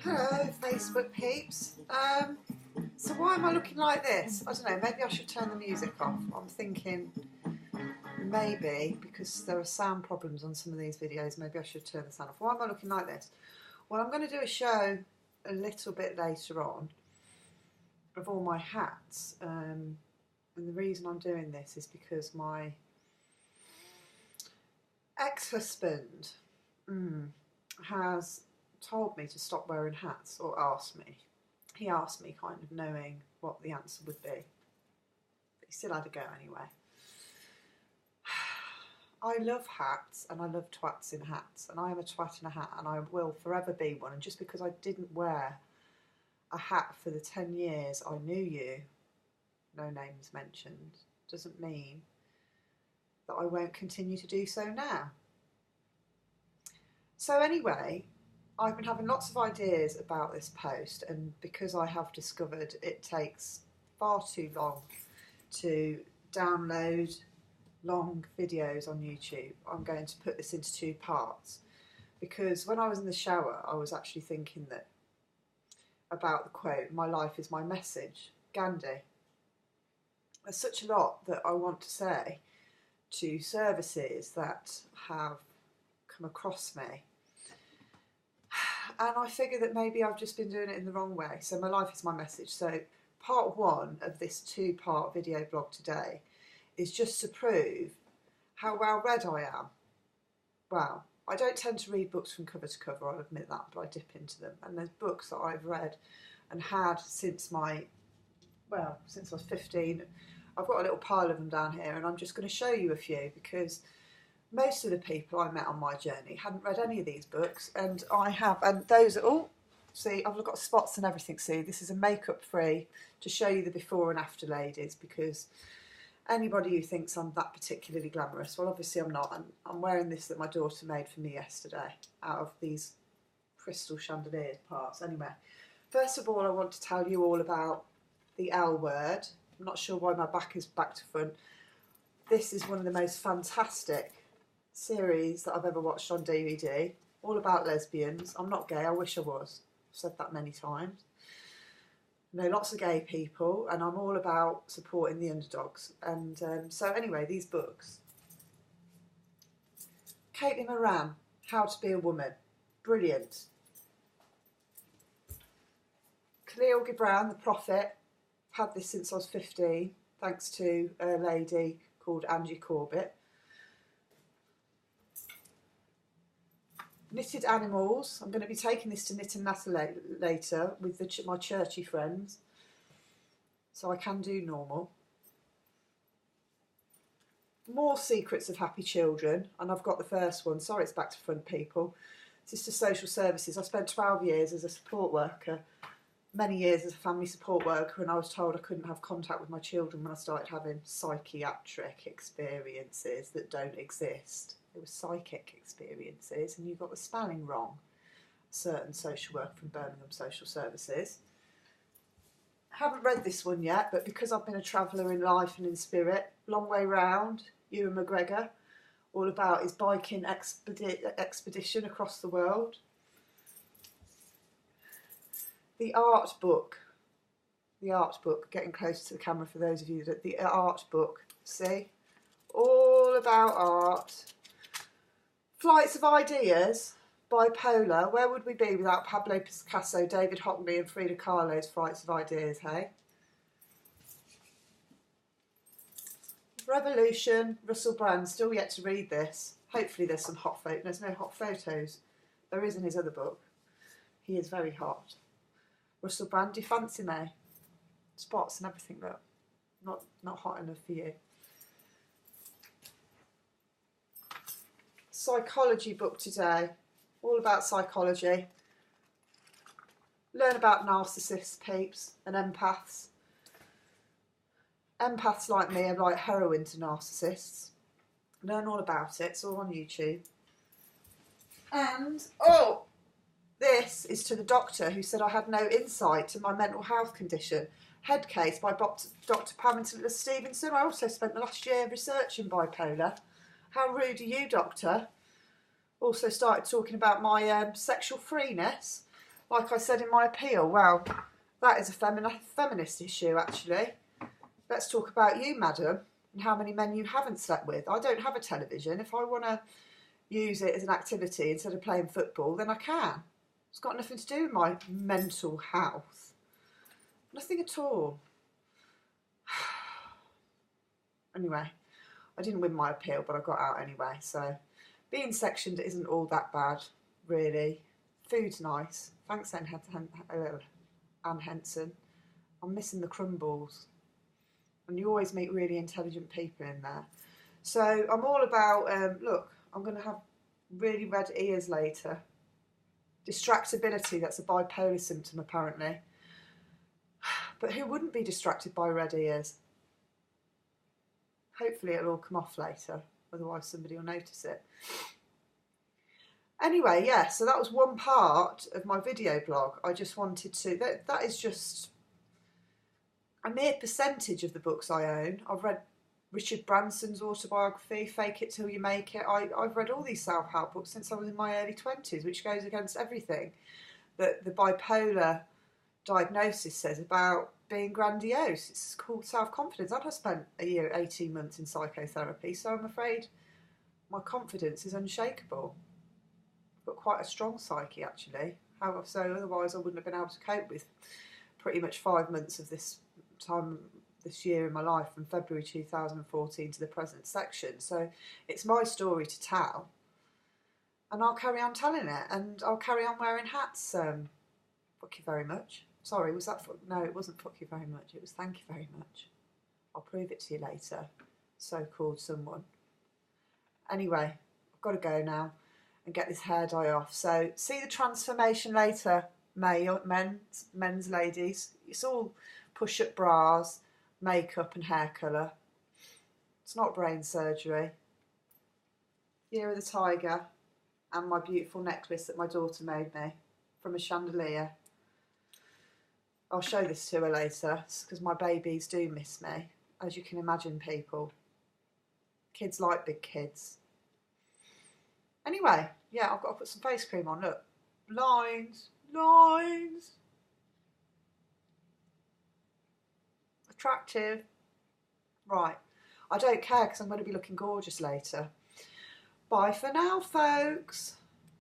Hello, Facebook peeps. So why am I looking like this? I don't know, maybe I should turn the music off. I'm thinking maybe because there are sound problems on some of these videos, maybe I should turn the sound off. Why am I looking like this? Well, I'm going to do a show a little bit later on of all my hats. And the reason I'm doing this is because my ex-husband has told me to stop wearing hats, or asked me. He asked me kind of knowing what the answer would be. But he still had to go anyway. I love hats and I love twats in hats, and I am a twat in a hat and I will forever be one. And just because I didn't wear a hat for the 10 years I knew you, no names mentioned, doesn't mean that I won't continue to do so now. So anyway, I've been having lots of ideas about this post, and because I have discovered it takes far too long to download long videos on YouTube, I'm going to put this into two parts, because when I was in the shower I was actually thinking that about the quote, "My life is my message," Gandhi. There's such a lot that I want to say to services that have come across me, and I figure that maybe I've just been doing it in the wrong way. So my life is my message. So part one of this two-part video blog today is just to prove how well read I am. Well, I don't tend to read books from cover to cover, I'll admit that, but I dip into them. And there's books that I've read and had since I was 15. I've got a little pile of them down here, and I'm just going to show you a few, because most of the people I met on my journey hadn't read any of these books, and I have. And those are all, see, I've got spots and everything. See, this is a makeup free to show you the before and after, ladies, because anybody who thinks I'm that particularly glamorous, well, obviously I'm not. And I'm wearing this that my daughter made for me yesterday out of these crystal chandelier parts. Anyway, first of all, I want to tell you all about the L Word. I'm not sure why my back is back to front. This is one of the most fantastic series that I've ever watched on DVD, all about lesbians. I'm not gay, I wish I was. I've said that many times. I know lots of gay people, and I'm all about supporting the underdogs. And so anyway, these books. Caitlin Moran, How to Be a Woman, brilliant. Khalil Gibran, The Prophet, I've had this since I was 15, thanks to a lady called Angie Corbett. Knitted Animals. I'm going to be taking this to Knit and Natter later with my churchy friends, so I can do normal. More Secrets of Happy Children, and I've got the first one. Sorry, it's back to front, people. This is to social services. I spent 12 years as a support worker, many years as a family support worker, and I was told I couldn't have contact with my children when I started having psychiatric experiences that don't exist. It was psychic experiences, and you got the spelling wrong. A certain social worker from Birmingham Social Services. I haven't read this one yet, but because I've been a traveller in life and in spirit, Long Way Round, Ewan McGregor, all about his biking expedition across the world. The Art Book, getting close to the camera for those of you that the Art Book, see, all about art. Flights of Ideas, Bipolar. Where would we be without Pablo Picasso, David Hockney and Frida Kahlo's Flights of Ideas, hey? Revolution, Russell Brand, still yet to read this. Hopefully there's some hot photos. There's no hot photos. There is in his other book. He is very hot. Russell Brand, do you fancy me? Spots and everything, but not hot enough for you. Psychology book today, all about psychology. Learn about narcissists, peeps, and empaths. Empaths like me are like heroin to narcissists. Learn all about it, it's all on YouTube. And, this is to the doctor who said I had no insight to my mental health condition. Head Case by Dr. Pamela Stevenson. I also spent the last year researching bipolar. How rude are you, doctor? Also started talking about my sexual freeness. like I said in my appeal, well, that is a feminist issue, actually. Let's talk about you, madam, and how many men you haven't slept with. I don't have a television. If I want to use it as an activity instead of playing football, then I can. It's got nothing to do with my mental health. Nothing at all. Anyway, I didn't win my appeal, but I got out anyway. So being sectioned isn't all that bad, really. Food's nice. Thanks, Anne Henson. I'm missing the crumbles. And you always meet really intelligent people in there. So I'm all about, look, I'm going to have really red ears later. Distractibility, that's a bipolar symptom apparently. But who wouldn't be distracted by red ears? Hopefully it'll all come off later, otherwise somebody will notice it. Anyway, yeah, so that was one part of my video blog. I just wanted to, that is just a mere percentage of the books I own. I've read Richard Branson's autobiography, Fake It Till You Make It. I've read all these self-help books since I was in my early 20s, which goes against everything that the bipolar diagnosis says about being grandiose. It's called self-confidence. I've spent a year, 18 months in psychotherapy, so I'm afraid my confidence is unshakable. I've got quite a strong psyche, actually. So otherwise I wouldn't have been able to cope with pretty much 5 months of this time this year in my life, from February 2014 to the present section. So it's my story to tell, and I'll carry on telling it, and I'll carry on wearing hats. Fuck you very much. Sorry, was that no, it wasn't fuck you very much, it was thank you very much. I'll prove it to you later, so-called someone. Anyway, I've got to go now and get this hair dye off. So see the transformation later, men's, ladies. It's all push-up bras, makeup and hair colour. It's not brain surgery. Year of the Tiger and my beautiful necklace that my daughter made me from a chandelier. I'll show this to her later because my babies do miss me, as you can imagine, people. Kids like big kids. Anyway, yeah, I've got to put some face cream on. Look, lines. Attractive. Right, I don't care because I'm going to be looking gorgeous later. Bye for now, folks.